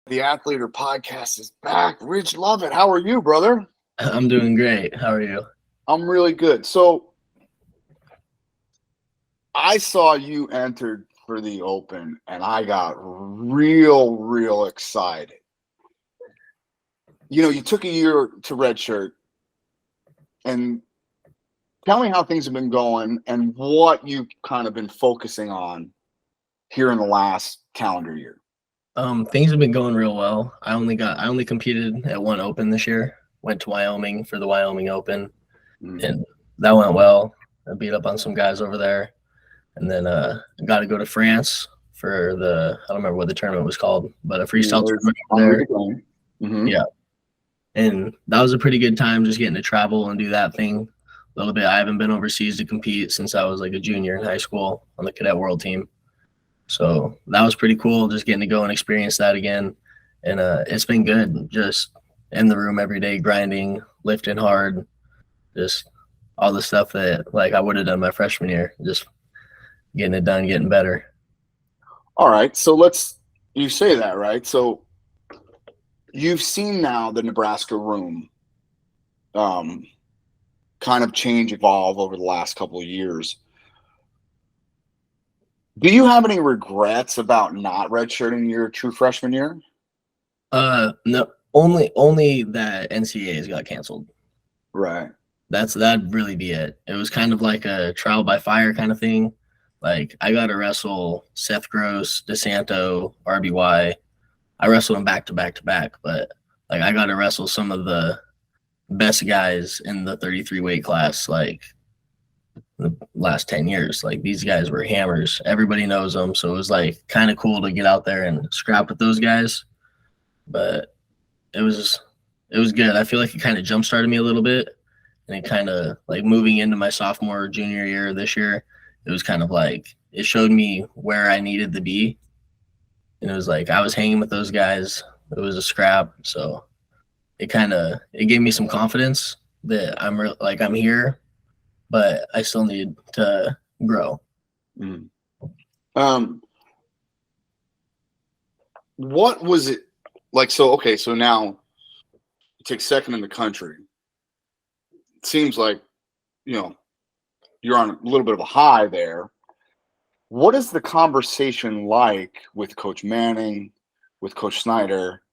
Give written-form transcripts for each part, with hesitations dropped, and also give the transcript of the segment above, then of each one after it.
The Athletor Podcast is back. Ridge Lovett, how are you, brother? I'm doing great. How are you? I'm really good. So I saw you entered for the Open, and I got real excited. You know, you took a year to redshirt, and tell me how things have been going and what you've kind of been focusing on here in the last calendar year. Things have been going real well. I only competed at one Open this year. Went to Wyoming for the Wyoming Open, and that went well. I beat up on some guys over there, and then got to go to France for I don't remember what the tournament was called, but a freestyle tournament over there. Yeah, and that was a pretty good time, just getting to travel and do that thing a little bit. I haven't been overseas to compete since I was like a junior in high school on the cadet world team. So that was pretty cool, just getting to go and experience that again. And it's been good, just in the room every day, grinding, lifting hard, just all the stuff that like I would have done my freshman year, just getting it done, getting better. All right. So you say that, right? So you've seen now the Nebraska room kind of change, evolve over the last couple of years. Do you have any regrets about not redshirting your true freshman year? No, only that NCAAs got canceled. Right. That'd really be it. It was kind of like a trial by fire kind of thing. Like I got to wrestle Seth Gross, DeSanto, RBY. I wrestled them back to back, but like I got to wrestle some of the best guys in the 33 weight class, like the last 10 years. Like these guys were hammers. Everybody knows them. So it was like kind of cool to get out there and scrap with those guys. But it was good. I feel like it kind of jump started me a little bit. And it kind of like moving into my sophomore, junior year this year, it was kind of like it showed me where I needed to be. And it was like I was hanging with those guys. It was a scrap. So it gave me some confidence that I'm here, but I still need to grow. What was it like? So now you take second in the country. It seems like, you're on a little bit of a high there. What is the conversation like with Coach Manning, with Coach Snyder?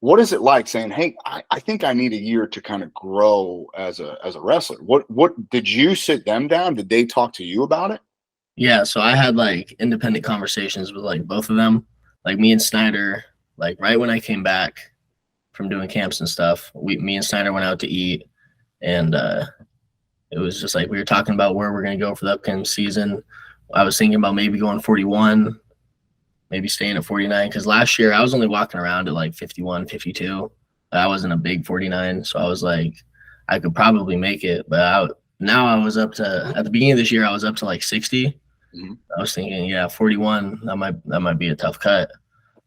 What is it like saying, hey, I think I need a year to kind of grow as a wrestler? What did you sit them down? Did they talk to you about it? Yeah, so I had like independent conversations with like both of them. Like me and Snyder, like right when I came back from doing camps and stuff, me and Snyder went out to eat, and it was just like we were talking about where we're going to go for the upcoming season. I was thinking about maybe going 41, maybe staying at 49, because last year I was only walking around at like 51, 52. I wasn't a big 49, so I was like, I could probably make it. But now I was up to, at the beginning of this year, I was up to like 60. Mm-hmm. I was thinking, 41, that might be a tough cut.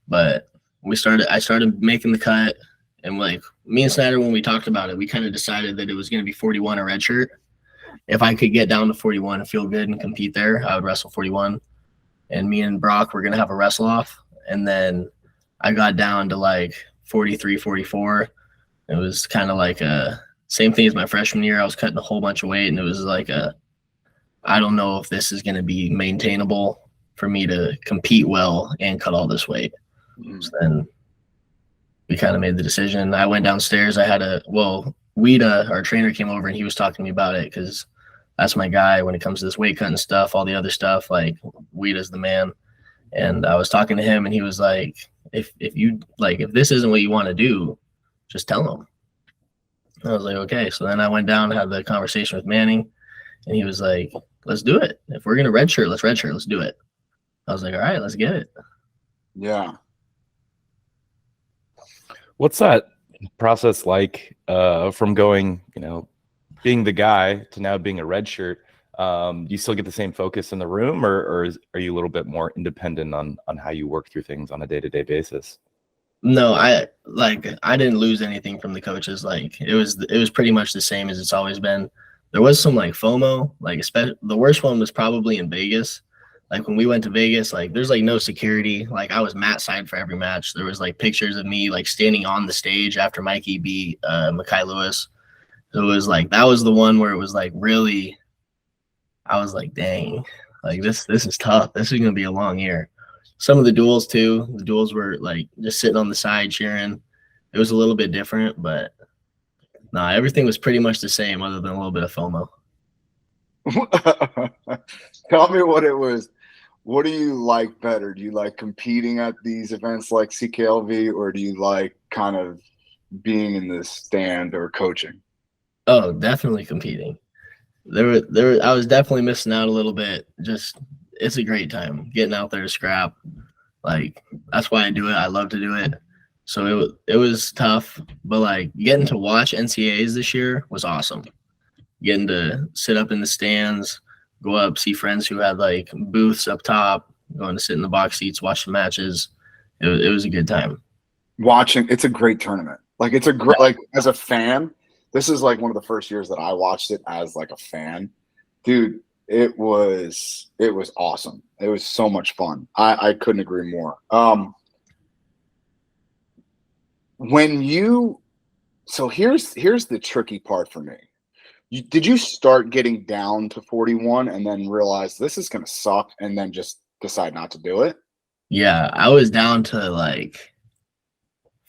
But I started making the cut, and like me and Snyder, when we talked about it, we kind of decided that it was going to be 41 a red shirt. If I could get down to 41 and feel good and compete there, I would wrestle 41. And me and Brock were going to have a wrestle off. And then I got down to like 43, 44. It was kind of like a same thing as my freshman year. I was cutting a whole bunch of weight, and it was like I don't know if this is going to be maintainable for me to compete well and cut all this weight. Mm-hmm. So then we kind of made the decision. I went downstairs. Weeda, our trainer, came over and he was talking to me about it because that's my guy when it comes to this weight cutting stuff, all the other stuff. Like Weeda's the man. And I was talking to him, and he was like, if this isn't what you want to do, just tell him. I was like, okay. So then I went down and had the conversation with Manning, and he was like, let's do it. If we're going to redshirt, let's do it. I was like, all right, let's get it. Yeah. What's that process like from going, being the guy to now being a redshirt? Do you still get the same focus in the room, or are you a little bit more independent on how you work through things on a day-to-day basis? No, I didn't lose anything from the coaches. Like it was pretty much the same as it's always been. There was some like FOMO, like especially the worst one was probably in Vegas. Like when we went to Vegas, like there's like no security. Like I was mat side for every match. There was like pictures of me like standing on the stage after Mikey beat Makai Lewis. So it was like that was the one where it was like really, I was like, dang, like this is tough. This is gonna be a long year. Some of the duels too. The duels were like just sitting on the side cheering. It was a little bit different, but everything was pretty much the same other than a little bit of FOMO. Tell me what it was. What do you like better? Do you like competing at these events like CKLV, or do you like kind of being in the stand or coaching? Oh, definitely competing. I was definitely missing out a little bit. Just it's a great time getting out there to scrap. Like that's why I do it. I love to do it. So it was tough, but like getting to watch NCAAs this year was awesome. Getting to sit up in the stands, go up, see friends who had like booths up top, going to sit in the box seats, watch the matches. It was a good time. Watching, it's a great tournament. Like it's a great, like as a fan, this is like one of the first years that I watched it as like a fan. Dude, it was awesome. It was so much fun. I couldn't agree more. So here's the tricky part for me. Did you start getting down to 41 and then realize this is going to suck and then just decide not to do it? Yeah, I was down to like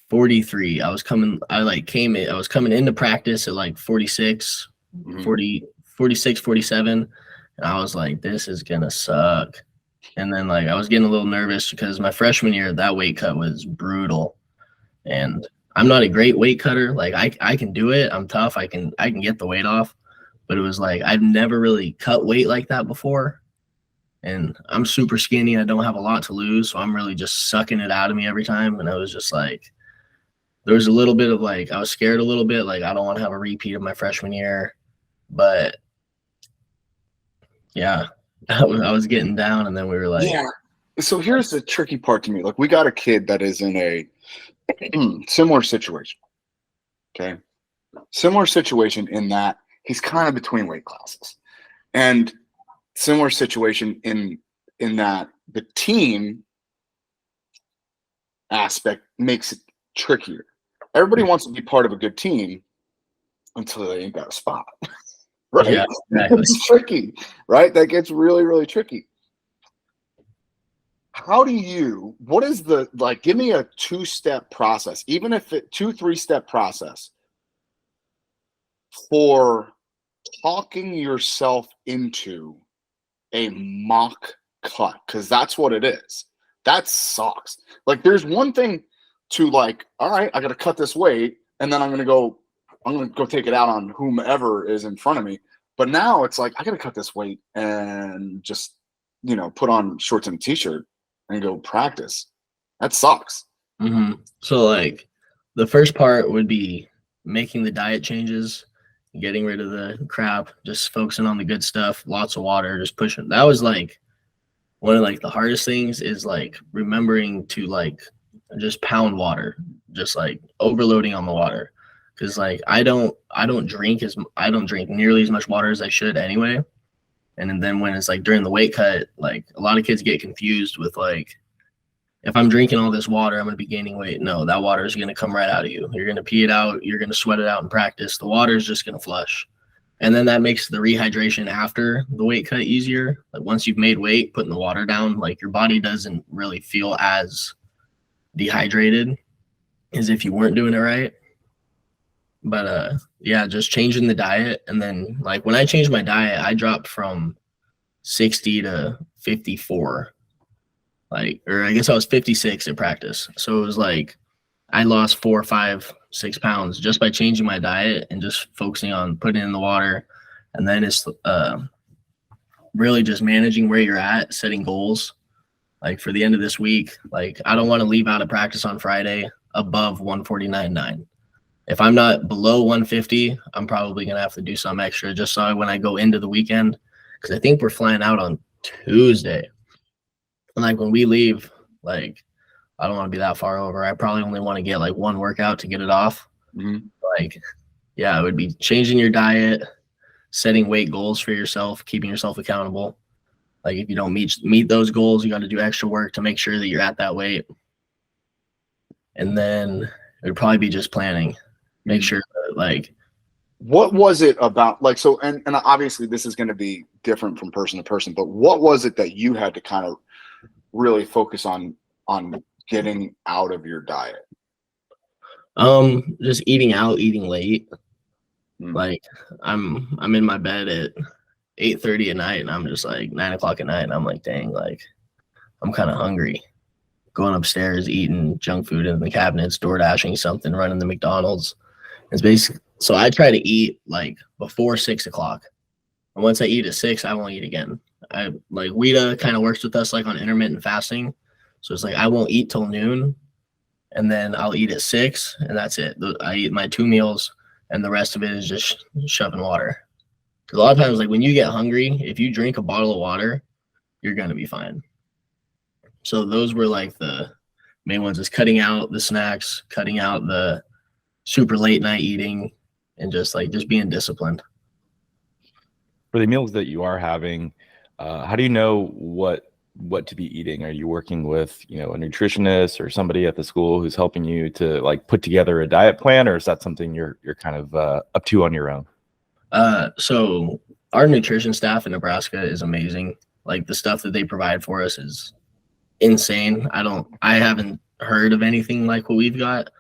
43. I was coming into practice at like 46, 40, 46, 47. And I was like, this is going to suck. And then like I was getting a little nervous because my freshman year, that weight cut was brutal. And I'm not a great weight cutter. Like I can do it. I'm tough. I can get the weight off. But it was like I've never really cut weight like that before. And I'm super skinny. I don't have a lot to lose. So I'm really just sucking it out of me every time. And I was just like, there was a little bit of like, I was scared a little bit. Like I don't want to have a repeat of my freshman year. But yeah, I was getting down. And then we were like, yeah. So here's the tricky part to me. Like we got a kid that is in a similar situation. Okay. Similar situation in that he's kind of between weight classes, and similar situation in that the team aspect makes it trickier. Everybody wants to be part of a good team until they ain't got a spot. Right? Yeah, exactly. It's tricky, right? That gets really, really tricky. What is give me a 2-step process, even if 2-3-step process for talking yourself into a mock cut, because that's what it is. That sucks. Like there's one thing to like, all right, I got to cut this weight, and then I'm gonna go take it out on whomever is in front of me. But now it's like I got to cut this weight and just put on shorts and a t-shirt and go practice. That sucks. Mm-hmm. So like the first part would be making the diet changes, getting rid of the crap, just focusing on the good stuff, lots of water, just pushing. That was like one of like the hardest things is like remembering to like just pound water, just like overloading on the water. Cause like I don't drink nearly as much water as I should anyway. And then when it's like during the weight cut, like a lot of kids get confused with like, if I'm drinking all this water, I'm going to be gaining weight. No, that water is going to come right out of you. You're going to pee it out. You're going to sweat it out in practice. The water is just going to flush. And then that makes the rehydration after the weight cut easier. Like once you've made weight, putting the water down, like your body doesn't really feel as dehydrated as if you weren't doing it right. But yeah, just changing the diet. And then like when I changed my diet, I dropped from 60 to 54. Or I guess I was 56 at practice. So it was like I lost 4, 5, 6 pounds just by changing my diet and just focusing on putting in the water. And then it's really just managing where you're at, setting goals. Like for the end of this week, like I don't want to leave out of practice on Friday above 149.9. If I'm not below 150, I'm probably going to have to do some extra just so when I go into the weekend, because I think we're flying out on Tuesday. And like when we leave, like I don't want to be that far over. I probably only want to get like one workout to get it off. Mm-hmm. Like, yeah, it would be changing your diet, setting weight goals for yourself, keeping yourself accountable. Like if you don't meet those goals, you got to do extra work to make sure that you're at that weight. And then it would probably be just planning. Make sure that, like, what was it about, like, so, and obviously this is going to be different from person to person, but what was it that you had to kind of really focus on getting out of your diet? Just eating out, eating late. Mm. Like I'm in my bed at 8:30 at night, and I'm just like 9 o'clock at night, and I'm like, dang, like I'm kind of hungry. Going upstairs, eating junk food in the cabinets, door dashing something, running the McDonald's. It's basically, so I try to eat like before 6 o'clock. And once I eat at 6, I won't eat again. I like Weta kind of works with us like on intermittent fasting. So it's like I won't eat till noon, and then I'll eat at 6, and that's it. I eat my 2 meals, and the rest of it is just shoving water. Because a lot of times, like when you get hungry, if you drink a bottle of water, you're gonna be fine. So those were like the main ones: is cutting out the snacks, cutting out the super late night eating, and just being disciplined. For the meals that you are having, how do you know what to be eating? Are you working with, a nutritionist or somebody at the school who's helping you to like put together a diet plan, or is that something you're kind of up to on your own? So our nutrition staff in Nebraska is amazing. Like the stuff that they provide for us is insane. I haven't heard of anything like what we've got.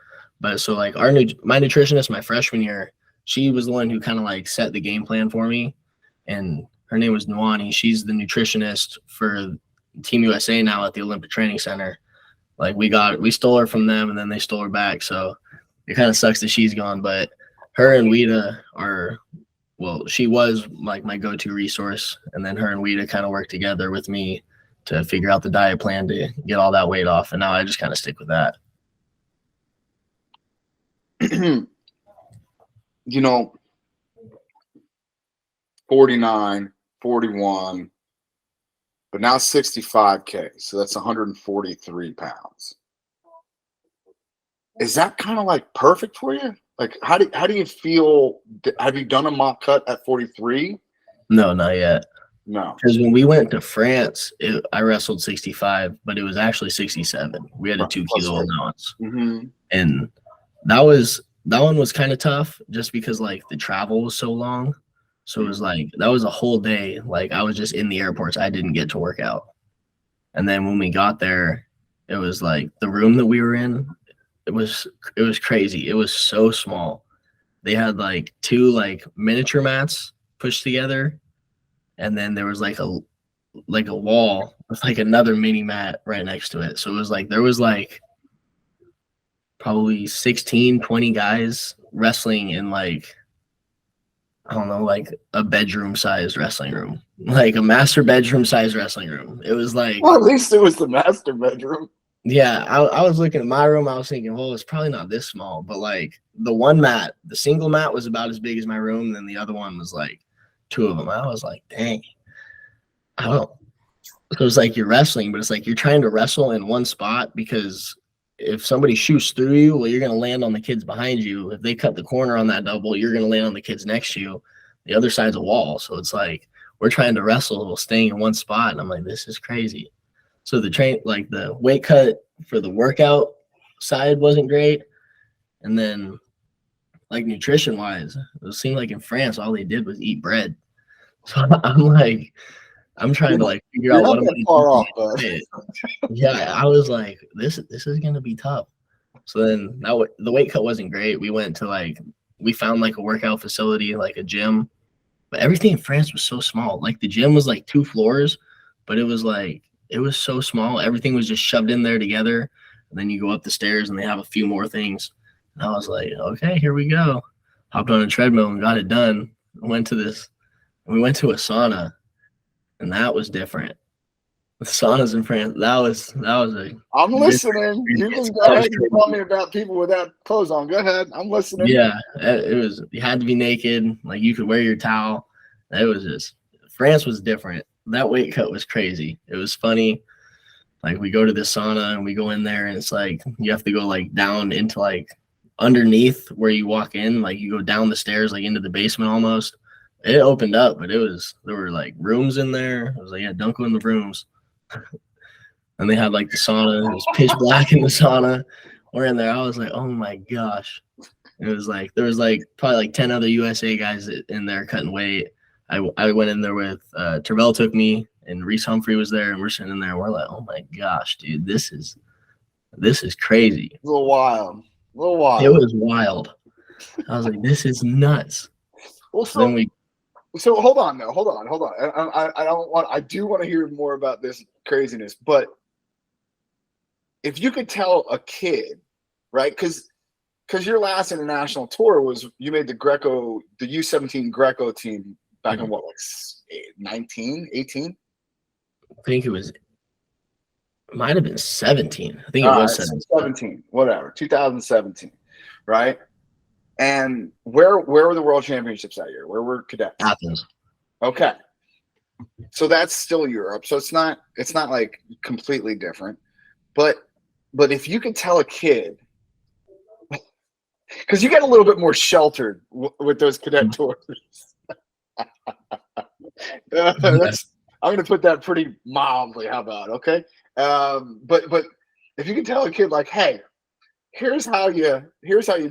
But so like my nutritionist, my freshman year, she was the one who kind of like set the game plan for me. And her name was Nwani. She's the nutritionist for Team USA now at the Olympic Training Center. Like we stole her from them, and then they stole her back. So it kind of sucks that she's gone. But her and Weta she was like my go-to resource. And then her and Weta kind of worked together with me to figure out the diet plan to get all that weight off. And now I just kind of stick with that. 49, 41, but now 65K. So that's 143 pounds. Is that kind of like perfect for you? Like, how do you feel? Have you done a mock cut at 43? No, not yet. No. Because when we went to France, I wrestled 65, but it was actually 67. We had a 2 kilo allowance. Mm-hmm. And that one was kind of tough just because like the travel was so long. So it was like, that was a whole day. Like I was just in the airports. I didn't get to work out. And then when we got there, it was like the room that we were in, it was crazy. It was so small. They had like 2 like miniature mats pushed together. And then there was like a wall with like another mini mat right next to it. So it was like, there was like probably 16, 20 guys wrestling in like, I don't know, like a bedroom sized wrestling room, like a master bedroom sized wrestling room. It was like, well, at least it was the master bedroom. Yeah. I was looking at my room. I was thinking, well, it's probably not this small, but like the one mat, the single mat was about as big as my room. And then the other one was like 2 of them. I was like, dang, I don't know. So it's like you're wrestling, but it's like you're trying to wrestle in one spot, because if somebody shoots through you, well, you're going to land on the kids behind you. If they cut the corner on that double, you're going to land on the kids next to you. The other side's a wall. So it's like we're trying to wrestle while staying in one spot. And I'm like, this is crazy. So the weight cut for the workout side wasn't great. And then like nutrition wise, it seemed like in France, all they did was eat bread. So I'm trying to like figure out what I'm going to do. Yeah, I was like, this is going to be tough. So then the weight cut wasn't great. We went to we found like a workout facility, like a gym, but everything in France was so small. Like the gym was like 2 floors, but it was so small. Everything was just shoved in there together. And then you go up the stairs and they have a few more things. And I was like, okay, here we go. Hopped on a treadmill and got it done. We went to a sauna. And that was different. The saunas in France, that was I'm listening. You can go ahead and tell me about people without clothes on. Go ahead. I'm listening. Yeah, you had to be naked. Like you could wear your towel. France was different. That weight cut was crazy. It was funny. Like we go to this sauna and we go in there and it's like, you have to go like down into like underneath where you walk in. Like you go down the stairs, like into the basement almost. It opened up, but there were like rooms in there. It was like, yeah, don't go in the rooms. And they had like the sauna. It was pitch black in the sauna. We're in there. I was like, oh my gosh. It was like there was like probably like 10 other USA guys in there cutting weight. I went in there with Terrell took me, and Reese Humphrey was there, and we're sitting in there and we're like, oh my gosh, dude, this is crazy. A little wild. It was wild. I was like, this is nuts. Well, so hold on though. Hold on. I do want to hear more about this craziness, but if you could tell a kid, right? Because your last international tour was you made the U17 Greco team back in what, like 19, 18? I think it might have been 17. I think it was 17, whatever, 2017, right? And where were the World Championships that year? Where were cadets? Athens. Okay, so that's still Europe. So it's not like completely different, but if you could tell a kid, because you get a little bit more sheltered with those cadet tours. I'm going to put that pretty mildly. How about, okay? But if you can tell a kid like, hey, here's how you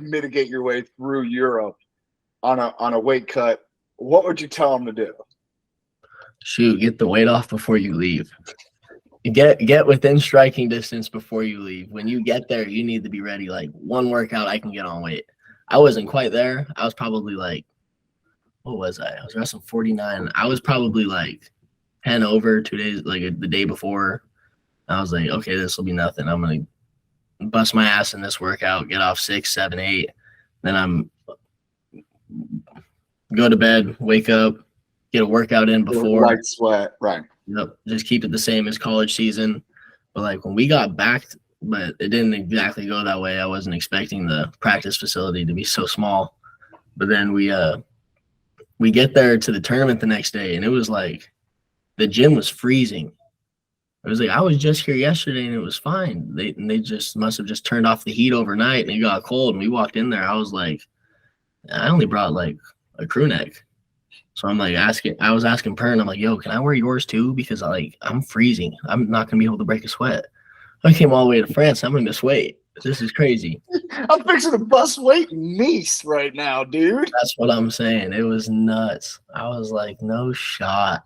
mitigate your way through Europe on a weight cut, what would you tell them to do? Shoot, get the weight off before you leave. Get within striking distance before you leave. When you get there, you need to be ready. Like one workout, I can get on weight. I wasn't quite there. I was probably like, what was I? I was wrestling 49. I was probably like 10 over 2 days, like the day before. I was like, okay, this will be nothing. I'm going to bust my ass in this workout, get off 6, 7, 8. Then I'm go to bed, wake up, get a workout in before. Light sweat, right. Yep, just keep it the same as college season. But like when we got back, but it didn't exactly go that way. I wasn't expecting the practice facility to be so small. But then we get there to the tournament the next day, and it was like the gym was freezing. It was like I was just here yesterday and it was fine. They just must have just turned off the heat overnight and it got cold. And we walked in there. I was like, I only brought like a crew neck. So I'm like I was asking Pern, I'm like, yo, can I wear yours too? Because I'm freezing. I'm not gonna be able to break a sweat. I came all the way to France. I'm gonna miss weight. This is crazy. I'm fixing to bust weight in Nice right now, dude. That's what I'm saying. It was nuts. I was like, no shot.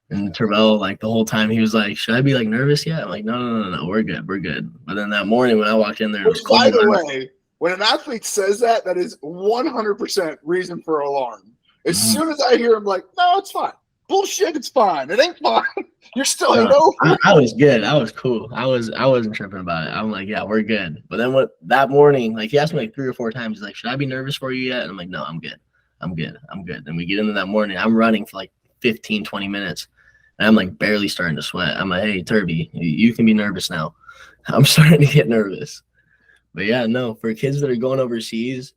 And Terrell, like the whole time, he was like, should I be like nervous yet? I'm like, no, we're good. But then that morning when I walked in there, it was cold. By the way, when an athlete says that is 100% reason for alarm. As soon as I hear him like, no, it's fine. Bullshit, it's fine. It ain't fine. You're still ain't over. I was good. I was cool. I wasn't tripping about it. I'm like, yeah, we're good. But then that morning, like he asked me like 3 or 4 times, he's like, should I be nervous for you yet? And I'm like, no, I'm good. And we get into that morning. I'm running for like 15, 20 minutes. And I'm like barely starting to sweat. I'm like, hey, Turby, you can be nervous now. I'm starting to get nervous. But yeah, no, for kids that are going overseas,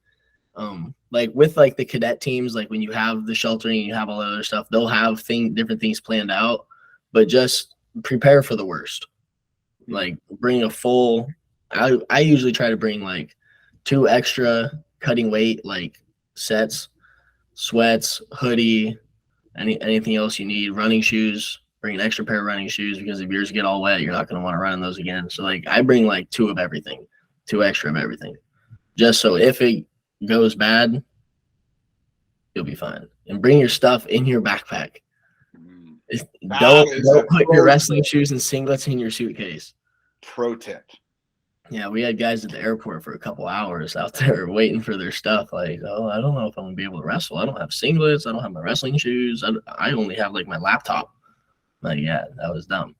like with like the cadet teams, like when you have the sheltering and you have all that other stuff, they'll have different things planned out, but just prepare for the worst. Like bring a full, I usually try to bring like 2 extra cutting weight, like sets, sweats, hoodie, anything else you need, running shoes, bring an extra pair of running shoes because if yours get all wet, you're not going to want to run in those again. So like I bring like 2 of everything, 2 extra of everything, just so if it goes bad, you'll be fine. And bring your stuff in your backpack. Don't put your wrestling shoes and singlets in your suitcase. Pro tip. Yeah, we had guys at the airport for a couple hours out there waiting for their stuff. Like, oh, I don't know if I'm gonna be able to wrestle. I don't have singlets. I don't have my wrestling shoes. I only have like my laptop. Like, yeah, that was dumb.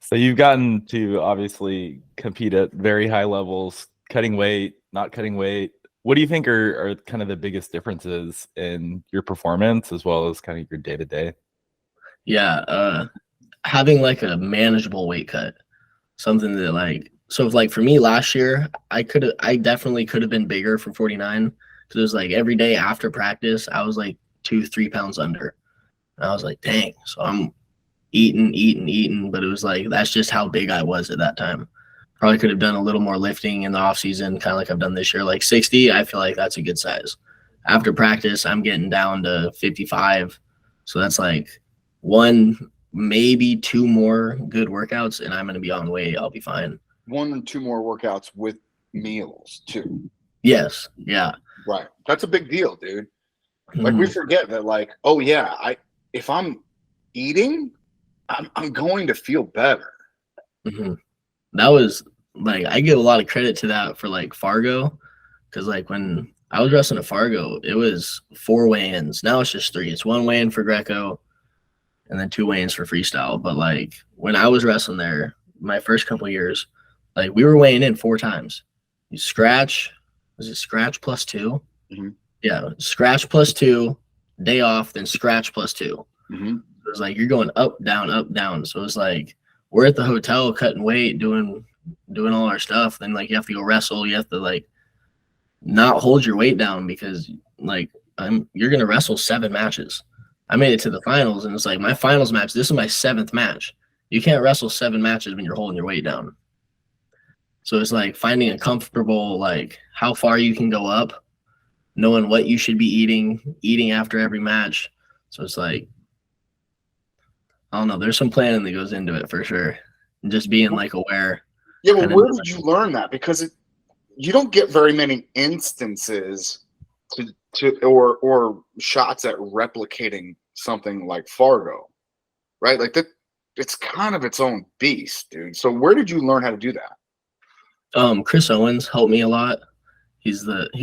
So you've gotten to obviously compete at very high levels, cutting weight, not cutting weight. What do you think are kind of the biggest differences in your performance as well as kind of your day-to-day? Yeah, having like a manageable weight cut. Something that like, so if like for me last year, I definitely could have been bigger for 49 because it was like every day after practice, I was like 2-3 pounds under. And I was like, dang. So I'm eating, but it was like, that's just how big I was at that time. Probably could have done a little more lifting in the off season, kind of like I've done this year, like 60. I feel like that's a good size. after practice, I'm getting down to 55. So that's like 1, maybe 2 more good workouts, and I'm going to be on weight. I'll be fine. 1 or 2 more workouts with meals too. Yes. Yeah. Right. That's a big deal, dude. Like we forget that, like, oh yeah, if I'm eating, I'm going to feel better. Mm-hmm. That was like, I give a lot of credit to that for like Fargo, because like when I was wrestling at Fargo, it was 4 weigh-ins. Now it's just 3. It's 1 weigh-in for Greco and then 2 weigh-ins for freestyle. But like when I was wrestling there, my first couple of years, like we were weighing in 4 times. You scratch, was it scratch plus 2? Mm-hmm. Yeah, scratch plus 2, day off, then scratch plus 2. Mm-hmm. It was like you're going up, down. So it's like we're at the hotel cutting weight, doing all our stuff. Then like you have to go wrestle. You have to like not hold your weight down because like you're gonna wrestle 7 matches. I made it to the finals, and it's like my finals match. This is my 7th match. You can't wrestle 7 matches when you're holding your weight down. So it's like finding a comfortable, like how far you can go up, knowing what you should be eating after every match. So it's like, I don't know, there's some planning that goes into it for sure. And just being like aware. Yeah, well, where did you learn that? Because you don't get very many instances or shots at replicating something like Fargo, right? Like that, it's kind of its own beast, dude. So where did you learn how to do that? Chris Owens helped me a lot. He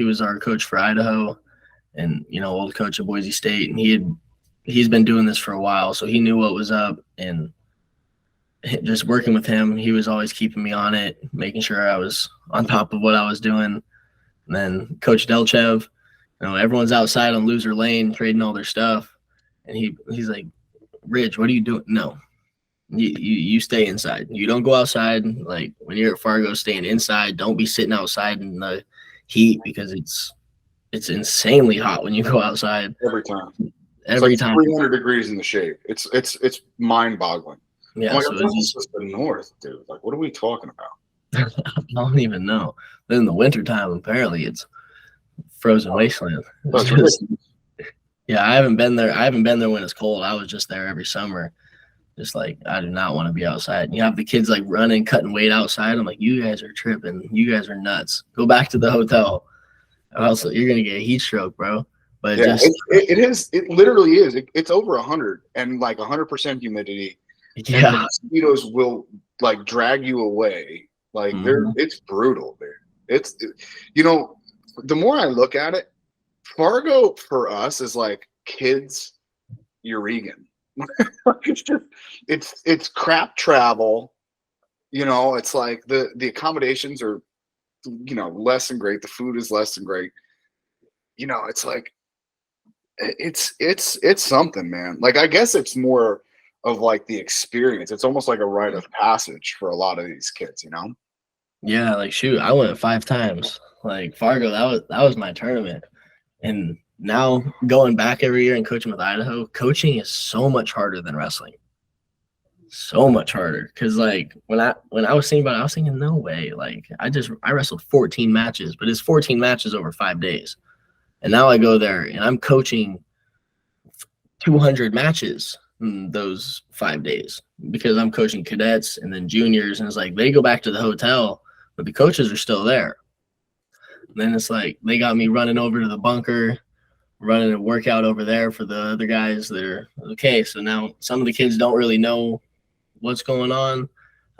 was our coach for Idaho, and old coach of Boise State, and he's been doing this for a while, so he knew what was up. And just working with him, he was always keeping me on it, making sure I was on top of what I was doing. And then Coach Delchev, everyone's outside on loser lane trading all their stuff, and he's like, Ridge, what are you doing? No, you stay inside. You don't go outside. Like when you're at Fargo, staying inside. Don't be sitting outside in the heat because it's insanely hot when you go outside. Every time. Every time. 300 degrees in the shade. It's mind-boggling. Yeah, like, so it's just the north, dude. Like, what are we talking about? I don't even know. Then in the wintertime, apparently it's frozen wasteland. Yeah, I haven't been there. I haven't been there when it's cold. I was just there every summer. Just like, I do not want to be outside. And you have the kids like running, cutting weight outside. I'm like, you guys are tripping. You guys are nuts. Go back to the hotel. Also, you're gonna get a heat stroke, bro. But yeah, it is. It literally is. It's over 100 and like 100% humidity. Yeah, and the mosquitoes will like drag you away. Like it's brutal, dude. It's the more I look at it, Fargo for us is like kids Uregan. it's crap travel. It's like the accommodations are less than great. The food is less than great. It's like it's something, man. Like I guess it's more of like the experience. It's almost like a rite of passage for a lot of these kids, Yeah, like shoot, I went 5 times. Like Fargo, that was my tournament. And now going back every year and coaching with Idaho, coaching is so much harder than wrestling. So much harder. Cause like when I was thinking about it, I was thinking, no way. Like I wrestled 14 matches, but it's 14 matches over 5 days. And now I go there and I'm coaching 200 matches in those 5 days because I'm coaching cadets and then juniors. And it's like they go back to the hotel, but the coaches are still there. And then it's like they got me running over to the bunker, running a workout over there for the other guys that are okay. So now some of the kids don't really know what's going on.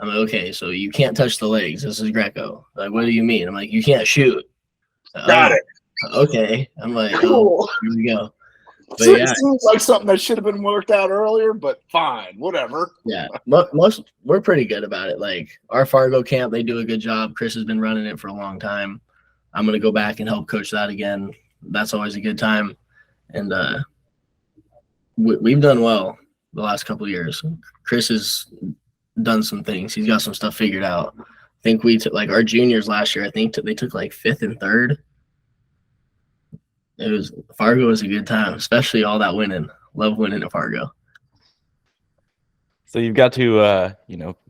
I'm like, okay, so you can't touch the legs. This is Greco. Like, what do you mean? I'm like, you can't shoot. Got it. Okay. I'm like, cool. Oh, here we go. But so yeah, it seems like something that should have been worked out earlier, but fine, whatever. Yeah, most we're pretty good about it. Like our Fargo camp, they do a good job. Chris has been running it for a long time. I'm gonna go back and help coach that again. That's always a good time. And we've done well the last couple of years. Chris has done some things. He's got some stuff figured out. I think we took like our juniors last year. I think they took like 5th and 3rd. Fargo was a good time, especially all that winning. Love winning at Fargo. So you've got to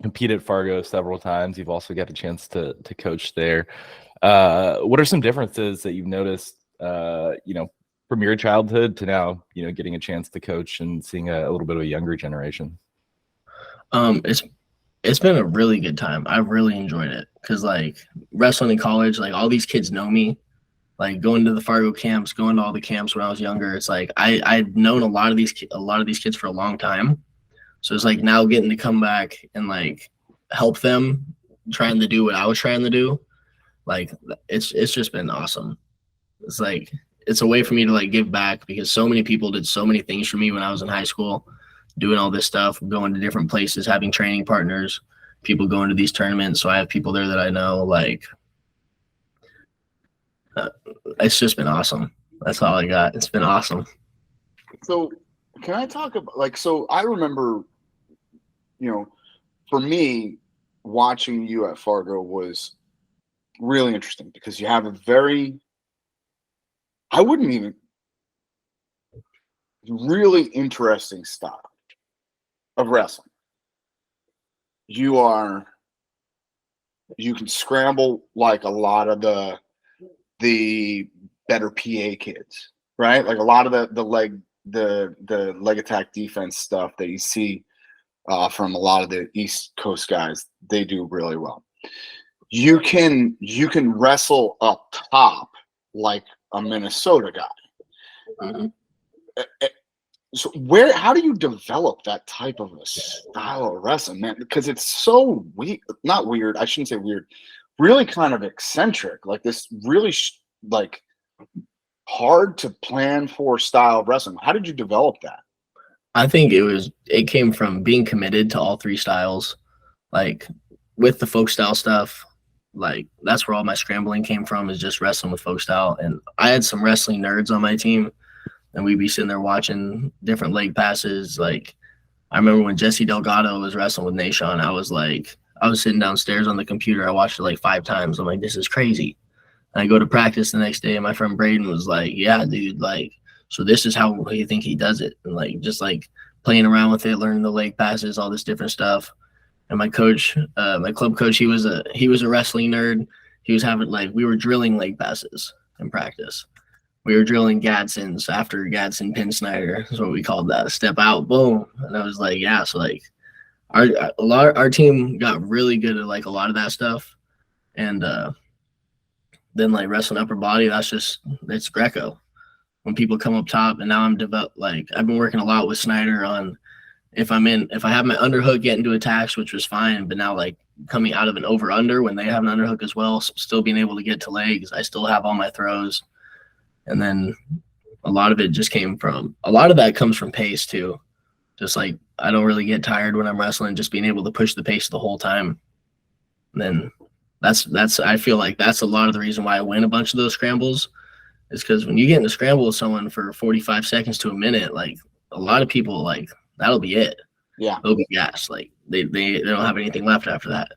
compete at Fargo several times. You've also got a chance to coach there. What are some differences that you've noticed from your childhood to now, getting a chance to coach and seeing a little bit of a younger generation? It's been a really good time. I've really enjoyed it because like wrestling in college, like all these kids know me. Like going to the Fargo camps, going to all the camps when I was younger. It's like I'd known a lot of these kids for a long time. So it's like now getting to come back and like help them trying to do what I was trying to do. Like it's just been awesome. It's like it's a way for me to like give back because so many people did so many things for me when I was in high school, doing all this stuff, going to different places, having training partners, people going to these tournaments. So I have people there that I know. Like it's just been awesome. That's all I got. It's been awesome. So can I talk about so I remember, for me, watching you at Fargo was really interesting because you have a very, I wouldn't even, really interesting style of wrestling. You can scramble like a lot of the better PA kids, right? Like a lot of the leg attack defense stuff that you see from a lot of the East Coast guys, they do really well. You can wrestle up top like a Minnesota guy. Mm-hmm. So how do you develop that type of a style of wrestling, man? Because it's so weird, not weird. I shouldn't say weird. Really kind of eccentric, like this really like hard to plan for style of wrestling. How did you develop that? I think it came from being committed to all three styles. Like with the folk style stuff, like that's where all my scrambling came from, is just wrestling with folk style. And I had some wrestling nerds on my team, and we'd be sitting there watching different leg passes. Like I remember when Jesse Delgado was wrestling with Nashon, I was sitting downstairs on the computer. I watched it like 5 times. I'm like, this is crazy. And I go to practice the next day, and my friend Braden was like, yeah, dude, like, so this is how you think he does it. And like, just like playing around with it, learning the leg passes, all this different stuff. And my coach, my club coach, he was a wrestling nerd. He was having we were drilling leg passes in practice. We were drilling Gadsden's after Gadsden pin Snyder is what we called that. Step out, boom. And I was like, yeah. So like our team got really good at like a lot of that stuff. And then like wrestling upper body, it's Greco. When people come up top, and now I've been working a lot with Snyder on if I have my underhook get into attacks, which was fine, but now like coming out of an over under when they have an underhook as well, still being able to get to legs, I still have all my throws. And then a lot of that comes from pace too. Just like I don't really get tired when I'm wrestling, just being able to push the pace the whole time. And then I feel like that's a lot of the reason why I win a bunch of those scrambles. Is because when you get in a scramble with someone for 45 seconds to a minute, like a lot of people, like that'll be it. Yeah, they'll be gassed. Like they don't have anything left after that.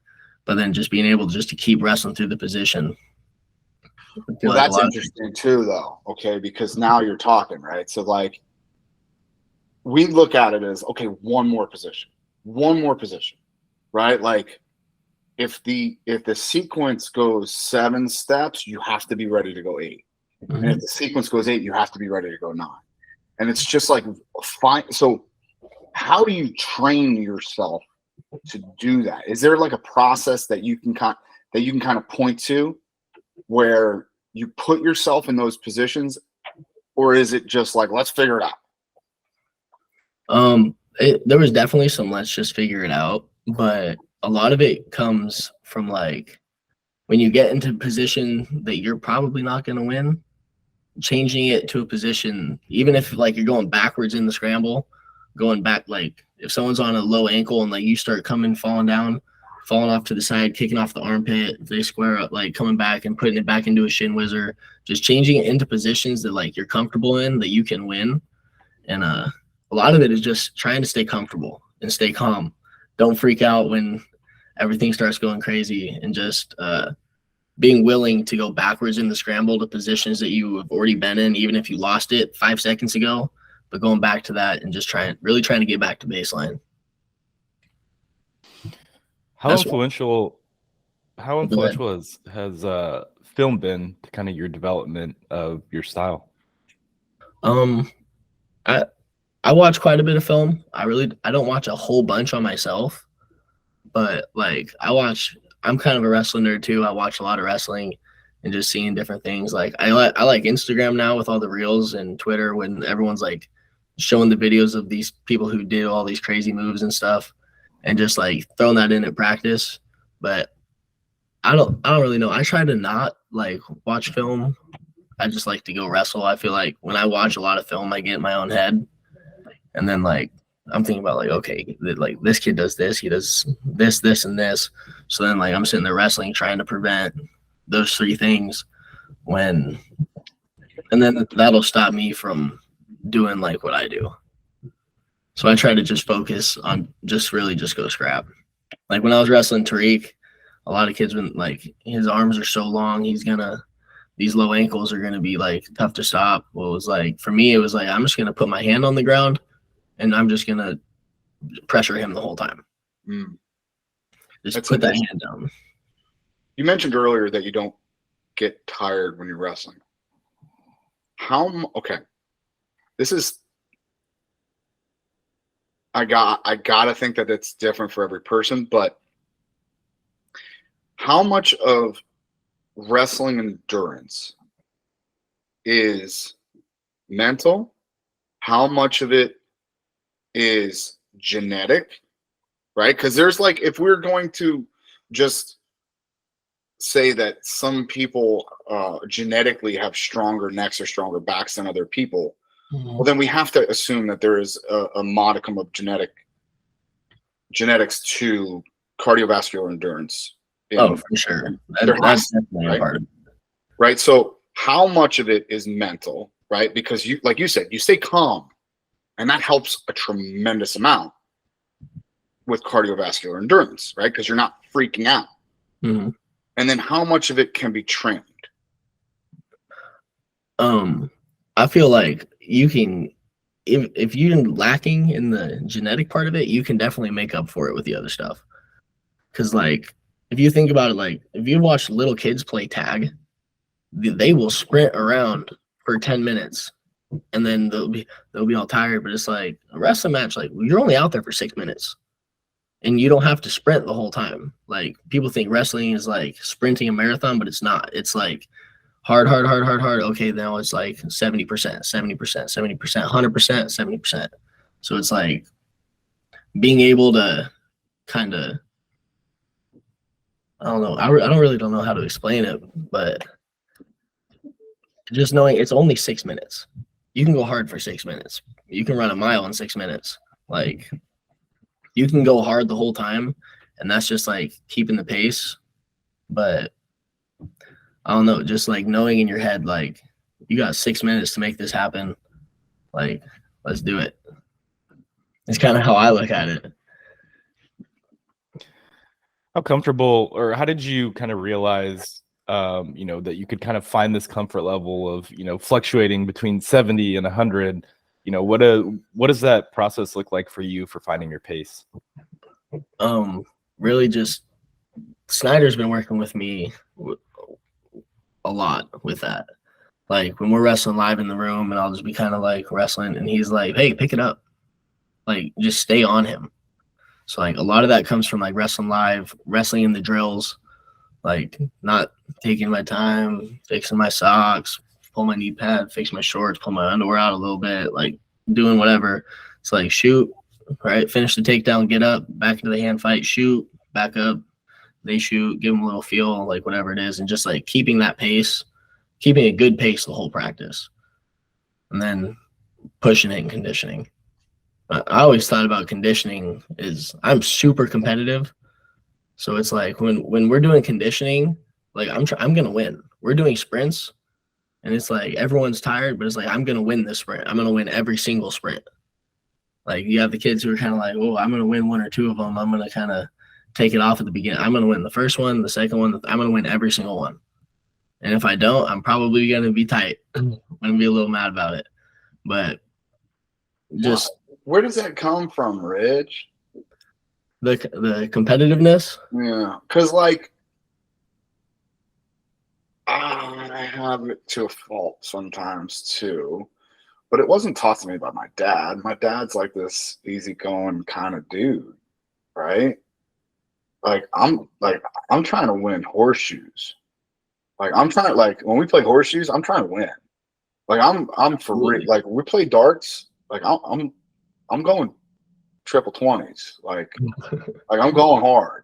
But then just being able to keep wrestling through the position. Well, that's interesting too, though. Okay, because now you're talking, right? So like we look at it as okay, one more position, right? Like if the sequence goes 7 steps, you have to be ready to go 8. Mm-hmm. And if the sequence goes 8, you have to be ready to go 9. And it's just like fine. So how do you train yourself to do that? Is there like a process that you can kind of point to where you put yourself in those positions, or is it just like let's figure it out? There was definitely some let's just figure it out, but a lot of it comes from like when you get into a position that you're probably not going to win, changing it to a position, even if like you're going backwards in the scramble, going back, like if someone's on a low ankle and like you start falling off to the side, kicking off the armpit, if they square up, like coming back and putting it back into a shin whizzer, just changing it into positions that like you're comfortable in, that you can win. And a lot of it is just trying to stay comfortable and stay calm. Don't freak out when everything starts going crazy, and just being willing to go backwards in the scramble to positions that you have already been in, even if you lost it 5 seconds ago, but going back to that and just trying to get back to baseline. How influential has film been to kind of your development of your style? Um, I I watch quite a bit of film. I don't watch a whole bunch on myself, but like I'm kind of a wrestling nerd too. I watch a lot of wrestling and just seeing different things. Like I like Instagram now with all the reels and Twitter when everyone's like showing the videos of these people who did all these crazy moves and stuff and just like throwing that in at practice. But I don't really know. I try to not like watch film. I just like to go wrestle. I feel like when I watch a lot of film, I get in my own head, and then like I'm thinking about like, okay, like this kid does this, he does this, this, and this. So then like I'm sitting there wrestling, trying to prevent those three things when, and then that'll stop me from doing like what I do. So I try to just focus on just really just go scrap. Like when I was wrestling Tariq, a lot of kids been like his arms are so long, these low ankles are gonna be like tough to stop. Well, it was like for me, it was like I'm just gonna put my hand on the ground and I'm just gonna pressure him the whole time. Just That's put that hand down. You mentioned earlier that you don't get tired when you're wrestling. Okay. This is I gotta think that it's different for every person, but how much of wrestling endurance is mental? How much of it is genetic? Right? Because there's like, if we're going to just say that some people genetically have stronger necks or stronger backs than other people, well, then we have to assume that there is a modicum of genetics to cardiovascular endurance. Oh, for sure. That's definitely a part of it. Right. So how much of it is mental, right? Because you, like you said, you stay calm, and that helps a tremendous amount with cardiovascular endurance, right? Because you're not freaking out. Mm-hmm. And then how much of it can be trained? I feel like you can, if you're lacking in the genetic part of it, you can definitely make up for it with the other stuff. Because like, if you think about it, like if you watch little kids play tag, they will sprint around for 10 minutes and then they'll be all tired. But it's like a wrestling match, like you're only out there for 6 minutes and you don't have to sprint the whole time. Like people think wrestling is like sprinting a marathon, but it's not. It's like hard. Okay, now it's like 70%, 70%, 70%, 100%, 70%. So it's like being able to kind of, I don't know. I don't know how to explain it, but just knowing it's only 6 minutes. You can go hard for 6 minutes. You can run a mile in 6 minutes. Like you can go hard the whole time, and that's just like keeping the pace. But I don't know, just like knowing in your head, like you got 6 minutes to make this happen. Like, let's do it. It's kind of how I look at it. How comfortable, or how did you kind of realize, that you could kind of find this comfort level of, fluctuating between 70 and 100? What does that process look like for you for finding your pace? Really just Snyder's been working with me a lot with that. Like when we're wrestling live in the room and I'll just be kind of like wrestling and he's like, hey, pick it up. Like just stay on him. So like a lot of that comes from like wrestling live, wrestling in the drills, like not taking my time, fixing my socks, pull my knee pad, fix my shorts, pull my underwear out a little bit, like doing whatever. It's like shoot, right? Finish the takedown, get up, back into the hand fight, shoot, back up, they shoot, give them a little feel, like whatever it is, and just like keeping that pace, keeping a good pace the whole practice, and then pushing it and conditioning. I always thought about conditioning is I'm super competitive. So it's like when we're doing conditioning, like I'm going to win. We're doing sprints and it's like everyone's tired, but it's like I'm going to win this sprint. I'm going to win every single sprint. Like you have the kids who are kind of like, oh, I'm going to win one or two of them. I'm going to kind of take it off at the beginning. I'm going to win the first one, the second one. I'm going to win every single one. And if I don't, I'm probably going to be tight. I'm going to be a little mad about it. But just... Wow. Where does that come from, Ridge? The competitiveness? Yeah, because like I have it to a fault sometimes too, but it wasn't taught to me by my dad. My dad's like this easygoing kind of dude, right? Like I'm trying to win horseshoes. Like I'm trying, like when we play horseshoes, I'm trying to win. Like I'm for real. Like we play darts. Like I'm going triple 20s. Like I'm going hard.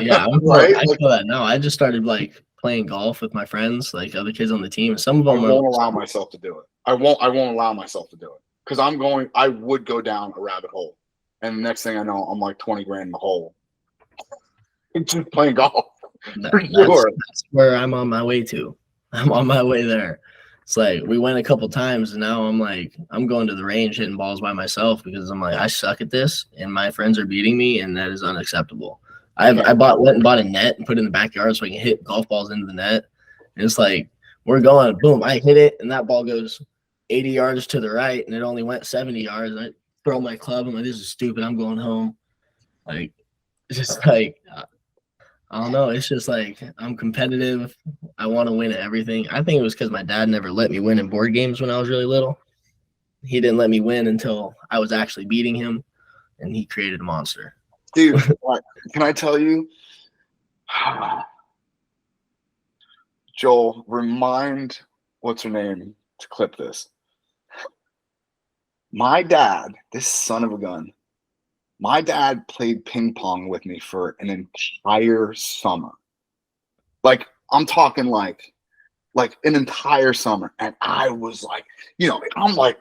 Yeah, Right? I feel that now. I just started like playing golf with my friends, like other kids on the team, and some of I them won't allow myself to do it. I won't allow myself to do it because I would go down a rabbit hole, and the next thing I know, I'm like 20 grand in the hole. Just playing golf. That's where I'm on my way to. I'm on my way there. It's like we went a couple times, and now I'm going to the range hitting balls by myself because I'm like, I suck at this, and my friends are beating me, and that is unacceptable. I went and bought a net and put it in the backyard so I can hit golf balls into the net. And it's like we're going, boom, I hit it, and that ball goes 80 yards to the right, and it only went 70 yards. I throw my club. I'm like, this is stupid. I'm going home. Like, it's just like, I don't know. It's just like I'm competitive. I want to win at everything. I think it was because my dad never let me win in board games when I was really little. He didn't let me win until I was actually beating him, and he created a monster. Dude, can I tell you? Joel, remind what's her name to clip this. My dad, this son of a gun, my dad played ping pong with me for an entire summer. Like, I'm talking like an entire summer. And I was like, I'm like,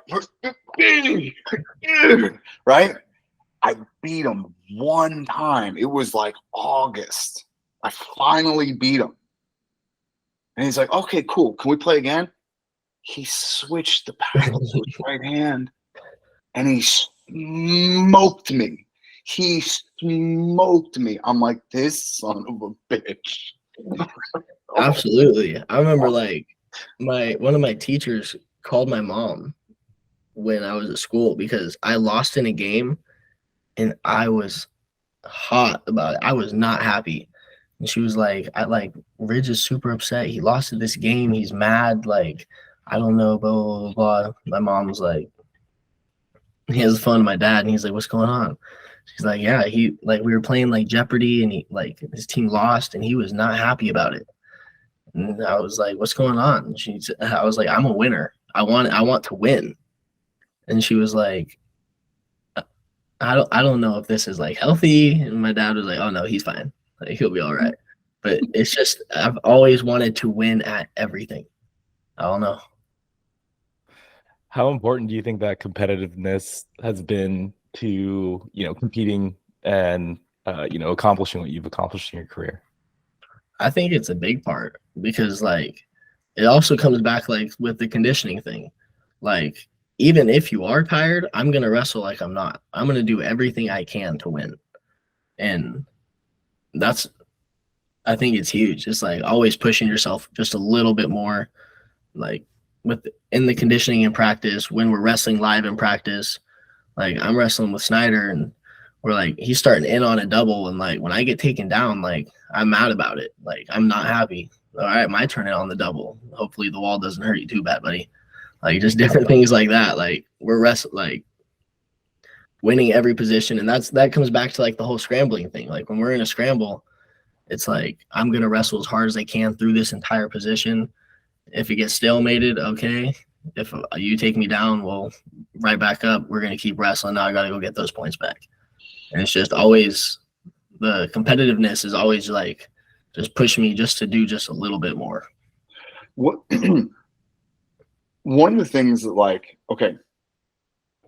right? I beat him one time. It was like August. I finally beat him. And he's like, okay, cool. Can we play again? He switched the paddle to his right hand and he smoked me. I'm like, this son of a bitch. Absolutely. I remember like one of my teachers called my mom when I was at school because I lost in a game and I was hot about it. I was not happy. And she was like, Ridge is super upset. He lost at this game. He's mad. Like, I don't know, blah, blah, blah, blah. My mom was like, he has the phone to my dad and he's like, what's going on? She's like, yeah, we were playing like Jeopardy and his team lost and he was not happy about it. And I was like, what's going on? I was like, I'm a winner. I want to win. And she was like, I don't know if this is like healthy. And my dad was like, oh no, he's fine. Like, he'll be all right. But it's just, I've always wanted to win at everything. I don't know. How important do you think that competitiveness has been to, competing and, accomplishing what you've accomplished in your career? I think it's a big part because it also comes back with the conditioning thing. Even if you are tired, I'm going to wrestle like I'm not. I'm going to do everything I can to win. And I think it's huge. It's always pushing yourself just a little bit more, in the conditioning in practice, when we're wrestling live in practice. I'm wrestling with Snyder and we're he's starting in on a double. And when I get taken down, I'm mad about it. I'm not happy. All right, my turn it on the double. Hopefully the wall doesn't hurt you too bad, buddy. Just different things like that. We're wrestling, winning every position. And that comes back to the whole scrambling thing. When we're in a scramble, it's I'm going to wrestle as hard as I can through this entire position. If it gets stalemated, okay. If you take me down, well, right back up. We're going to keep wrestling. Now I got to go get those points back. And it's just always, the competitiveness is always just push me just to do just a little bit more. What? One of the things that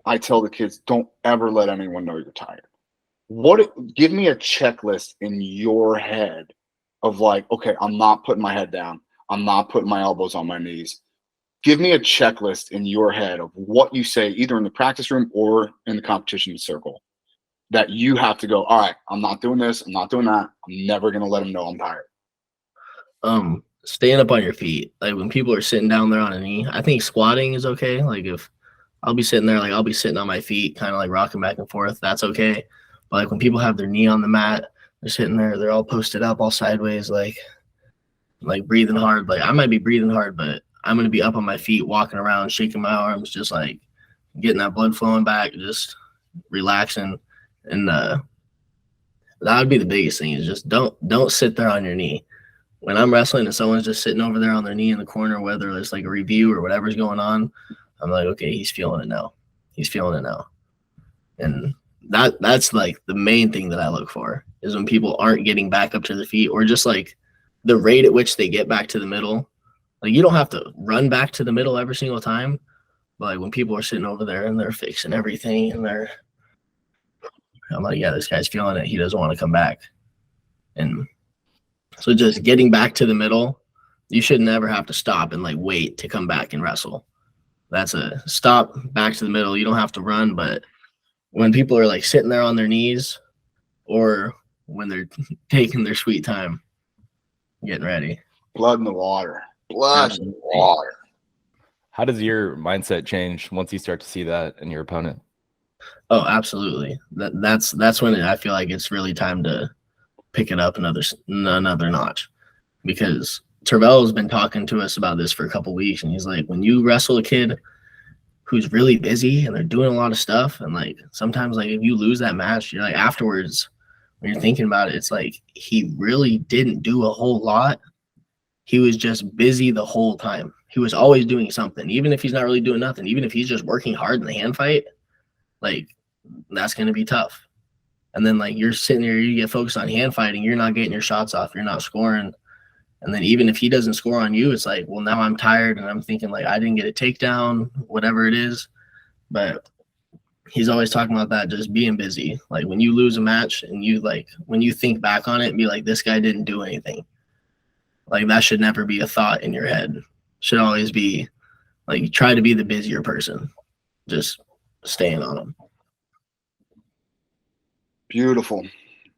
I tell the kids, don't ever let anyone know you're tired. Give me a checklist in your head of okay, I'm not putting my head down. I'm not putting my elbows on my knees. Give me a checklist in your head of what you say, either in the practice room or in the competition circle, that you have to go, all right, I'm not doing this. I'm not doing that. I'm never going to let them know I'm tired. Staying up on your feet. When people are sitting down there on a knee, I think squatting is okay. If I'll be sitting there, I'll be sitting on my feet, kind of rocking back and forth. That's okay. But when people have their knee on the mat, they're sitting there, they're all posted up, all sideways, breathing hard. I might be breathing hard, but I'm going to be up on my feet, walking around, shaking my arms, just getting that blood flowing back, just relaxing. And that would be the biggest thing, is just don't sit there on your knee. When I'm wrestling and someone's just sitting over there on their knee in the corner, whether it's like a review or whatever's going on, I'm like, okay, he's feeling it now. He's feeling it now. And that's like the main thing that I look for, is when people aren't getting back up to their feet, or just like the rate at which they get back to the middle. Like, you don't have to run back to the middle every single time, but like when people are sitting over there and they're fixing everything and I'm like, yeah, this guy's feeling it. He doesn't want to come back. And so just getting back to the middle, you should never have to stop and like wait to come back and wrestle. That's a stop back to the middle. You don't have to run, but when people are like sitting there on their knees, or when they're taking their sweet time getting ready. Blood in the water. Blood in the water. How does your mindset change once you start to see that in your opponent? Oh, absolutely. That's when I feel like it's really time to pick it up another notch, because Tervel's been talking to us about this for a couple of weeks, and he's like, when you wrestle a kid who's really busy and they're doing a lot of stuff, and like sometimes like if you lose that match, you're like afterwards when you're thinking about it, it's like he really didn't do a whole lot. He was just busy the whole time. He was always doing something, even if he's not really doing nothing, even if he's just working hard in the hand fight, like that's going to be tough. And then like you're sitting there, you get focused on hand fighting, you're not getting your shots off, you're not scoring. And then even if he doesn't score on you, it's like, well, now I'm tired and I'm thinking like I didn't get a takedown, whatever it is. But he's always talking about that, just being busy. Like when you lose a match and you like, when you think back on it and be like, this guy didn't do anything. Like that should never be a thought in your head. Should always be like, try to be the busier person, just staying on them. Beautiful.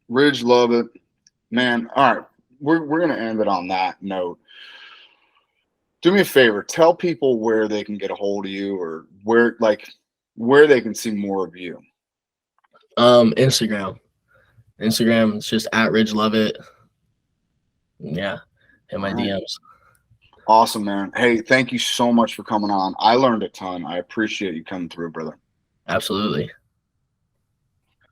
Ridge Lovett. Man, all right. We're going to end it on that note. Do me a favor. Tell people where they can get a hold of you, or where they can see more of you. Instagram. It's just at Ridge Lovett. Yeah. In my DMs. Awesome, man. Hey, thank you so much for coming on. I learned a ton. I appreciate you coming through, brother. Absolutely.